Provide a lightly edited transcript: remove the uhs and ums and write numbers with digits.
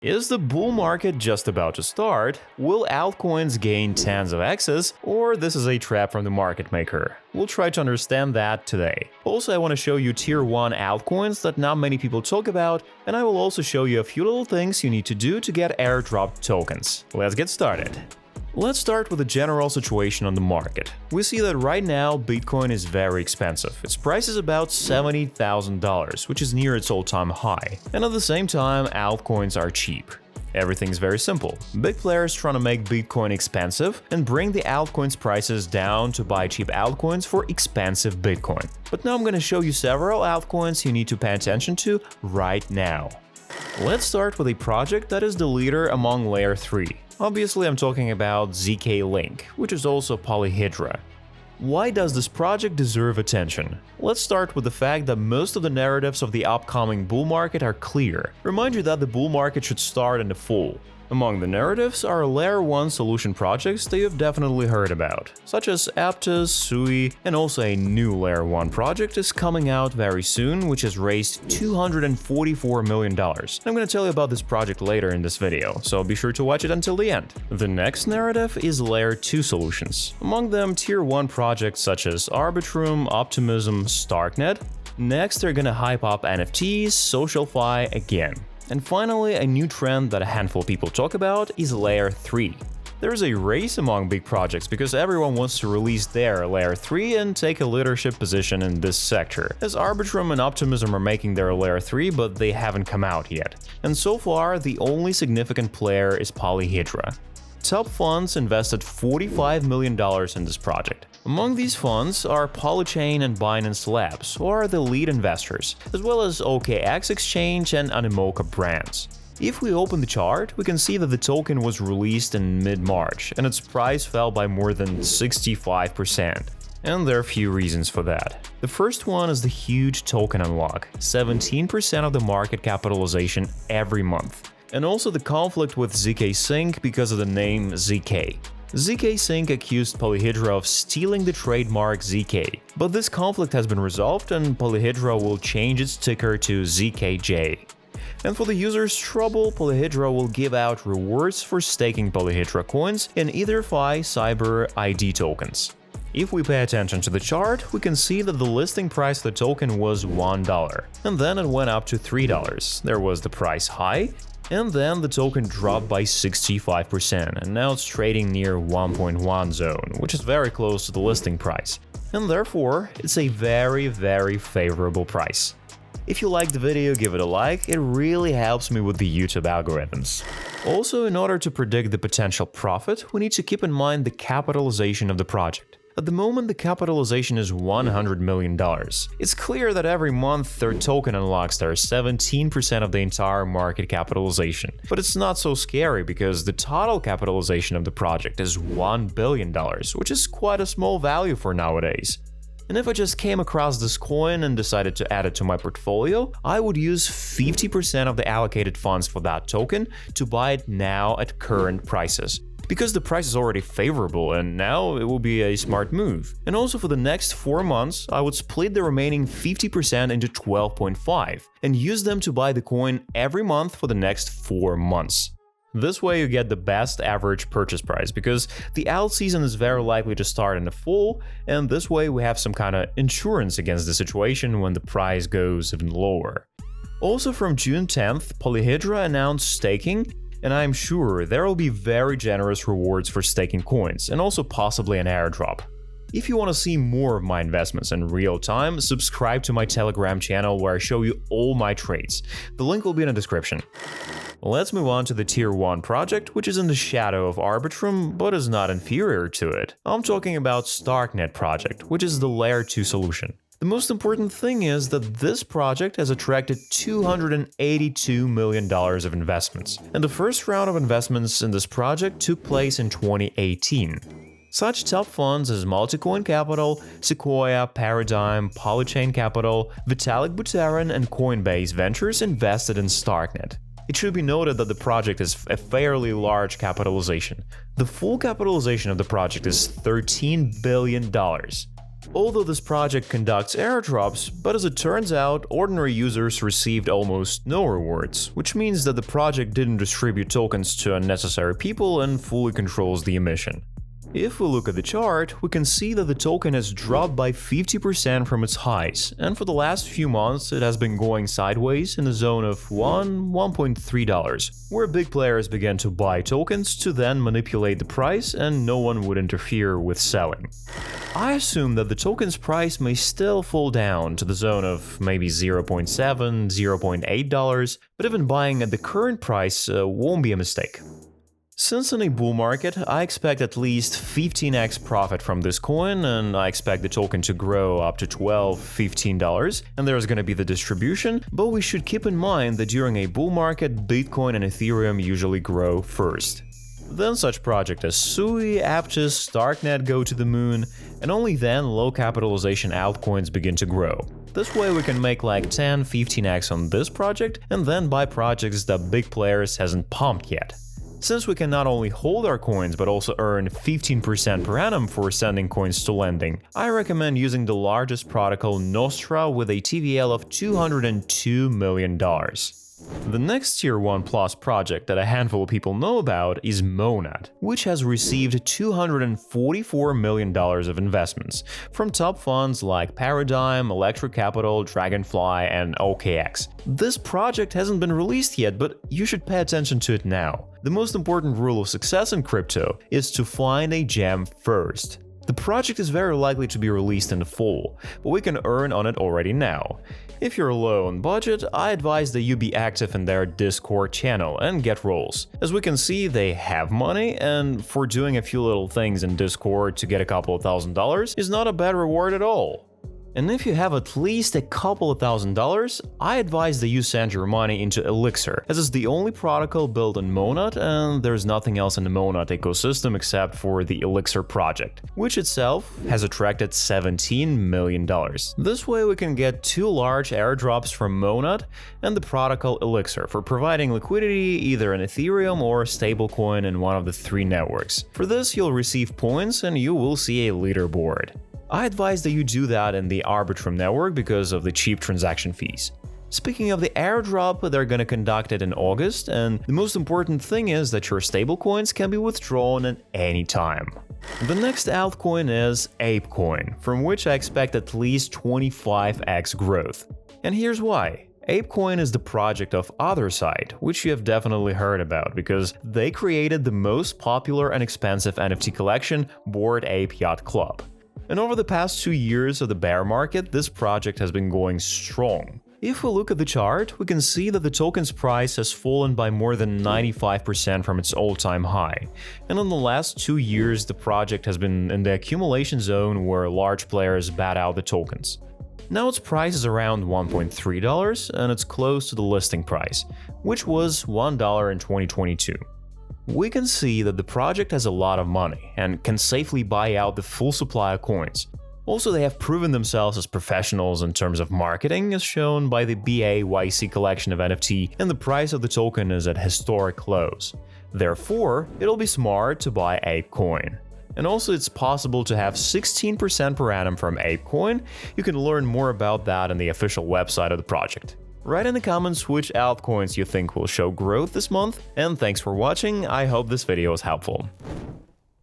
Is the bull market just about to start? Will altcoins gain tens of X's? Or this is a trap from the market maker? We'll try to understand that today. Also, I want to show you tier 1 altcoins that not many people talk about, and I will also show you a few little things you need to do to get airdropped tokens. Let's get started. Let's start with the general situation on the market. We see that right now Bitcoin is very expensive. Its price is about $70,000, which is near its all-time high. And at the same time, altcoins are cheap. Everything's very simple. Big players trying to make Bitcoin expensive and bring the altcoins prices down to buy cheap altcoins for expensive Bitcoin. But now I'm going to show you several altcoins you need to pay attention to right now. Let's start with a project that is the leader among Layer 3. Obviously, I'm talking about zkLink, which is also Polyhedra. Why does this project deserve attention? Let's start with the fact that most of the narratives of the upcoming bull market are clear. Remind you that the bull market should start in the fall. Among the narratives are Layer 1 solution projects that you've definitely heard about, such as Aptos, Sui, and also a new Layer 1 project is coming out very soon, which has raised $244 million. I'm going to tell you about this project later in this video, so be sure to watch it until the end. The next narrative is Layer 2 solutions, among them tier 1 projects such as Arbitrum, Optimism, Starknet. Next, they're going to hype up NFTs, SocialFi again. And finally, a new trend that a handful of people talk about is Layer 3. There is a race among big projects because everyone wants to release their Layer 3 and take a leadership position in this sector, as Arbitrum and Optimism are making their Layer 3 but they haven't come out yet. And so far, the only significant player is Polyhedra. Top funds invested $45 million in this project. Among these funds are Polychain and Binance Labs, who are the lead investors, as well as OKX Exchange and Animoca Brands. If we open the chart, we can see that the token was released in mid-March, and its price fell by more than 65%. And there are a few reasons for that. The first one is the huge token unlock, 17% of the market capitalization every month. And also the conflict with zkSync because of the name ZK. zkSync accused Polyhedra of stealing the trademark ZK, but this conflict has been resolved and Polyhedra will change its ticker to ZKJ. And for the users' trouble, Polyhedra will give out rewards for staking Polyhedra coins in either Fi, Cyber, ID tokens. If we pay attention to the chart, we can see that the listing price of the token was $1, and then it went up to $3. There was the price high, and then the token dropped by 65%, and now it's trading near 1.1 zone, which is very close to the listing price. And therefore, it's a very favorable price. If you liked the video, give it a like, it really helps me with the YouTube algorithms. Also, in order to predict the potential profit, we need to keep in mind the capitalization of the project. At the moment, the capitalization is $100 million. It's clear that every month their token unlocks their 17% of the entire market capitalization. But it's not so scary because the total capitalization of the project is $1 billion, which is quite a small value for nowadays. And if I just came across this coin and decided to add it to my portfolio, I would use 50% of the allocated funds for that token to buy it now at current prices. Because the price is already favorable and now it will be a smart move. And also for the next 4 months, I would split the remaining 50% into 12.5 and use them to buy the coin every month for the next 4 months. This way you get the best average purchase price because the alt season is very likely to start in the fall, and this way we have some kind of insurance against the situation when the price goes even lower. Also from June 10th, Polyhedra announced staking, and I'm sure there will be very generous rewards for staking coins, and also possibly an airdrop. If you want to see more of my investments in real time, subscribe to my Telegram channel where I show you all my trades. The link will be in the description. Let's move on to the tier 1 project, which is in the shadow of Arbitrum, but is not inferior to it. I'm talking about Starknet project, which is the Layer 2 solution. The most important thing is that this project has attracted $282 million of investments, and the first round of investments in this project took place in 2018. Such top funds as Multicoin Capital, Sequoia, Paradigm, Polychain Capital, Vitalik Buterin, and Coinbase Ventures invested in Starknet. It should be noted that the project is a fairly large capitalization. The full capitalization of the project is $13 billion. Although this project conducts airdrops, but as it turns out, ordinary users received almost no rewards, which means that the project didn't distribute tokens to unnecessary people and fully controls the emission. If we look at the chart, we can see that the token has dropped by 50% from its highs, and for the last few months it has been going sideways in the zone of $1.3, where big players began to buy tokens to then manipulate the price and no one would interfere with selling. I assume that the token's price may still fall down to the zone of maybe $0.7, $0.8, but even buying at the current price won't be a mistake. Since in a bull market, I expect at least 15x profit from this coin, and I expect the token to grow up to $12, $15, and there's gonna be the distribution, but we should keep in mind that during a bull market, Bitcoin and Ethereum usually grow first. Then such projects as Sui, Aptos, Starknet go to the moon, and only then low capitalization altcoins begin to grow. This way we can make like 10-15x on this project, and then buy projects that big players hasn't pumped yet. Since we can not only hold our coins but also earn 15% per annum for sending coins to lending, I recommend using the largest protocol Nostra with a TVL of $202 million. The next Tier 1 Plus project that a handful of people know about is Monad, which has received $244 million of investments from top funds like Paradigm, Electric Capital, Dragonfly, and OKX. This project hasn't been released yet, but you should pay attention to it now. The most important rule of success in crypto is to find a gem first. The project is very likely to be released in the fall, but we can earn on it already now. If you're low on budget, I advise that you be active in their Discord channel and get roles. As we can see, they have money, and for doing a few little things in Discord to get a couple of $1,000s is not a bad reward at all. And if you have at least a couple of $1,000s, I advise that you send your money into Elixir, as it's the only protocol built on Monad, and there's nothing else in the Monad ecosystem except for the Elixir project, which itself has attracted $17 million. This way we can get 2 large airdrops from Monad and the protocol Elixir for providing liquidity either in Ethereum or stablecoin in one of the 3 networks. For this you'll receive points and you will see a leaderboard. I advise that you do that in the Arbitrum network because of the cheap transaction fees. Speaking of the airdrop, they're gonna conduct it in August, and the most important thing is that your stablecoins can be withdrawn at any time. The next altcoin is ApeCoin, from which I expect at least 25x growth. And here's why. ApeCoin is the project of Otherside, which you have definitely heard about because they created the most popular and expensive NFT collection, Bored Ape Yacht Club. And over the past 2 years of the bear market, this project has been going strong. If we look at the chart, we can see that the token's price has fallen by more than 95% from its all-time high. And in the last 2 years, the project has been in the accumulation zone where large players bat out the tokens. Now its price is around $1.3 and it's close to the listing price, which was $1 in 2022. We can see that the project has a lot of money and can safely buy out the full supply of coins. Also, they have proven themselves as professionals in terms of marketing, as shown by the BAYC collection of NFT, and the price of the token is at historic lows. Therefore, it'll be smart to buy ApeCoin. And also, it's possible to have 16% per annum from ApeCoin. You can learn more about that on the official website of the project. Write in the comments which altcoins you think will show growth this month, and thanks for watching. I hope this video was helpful.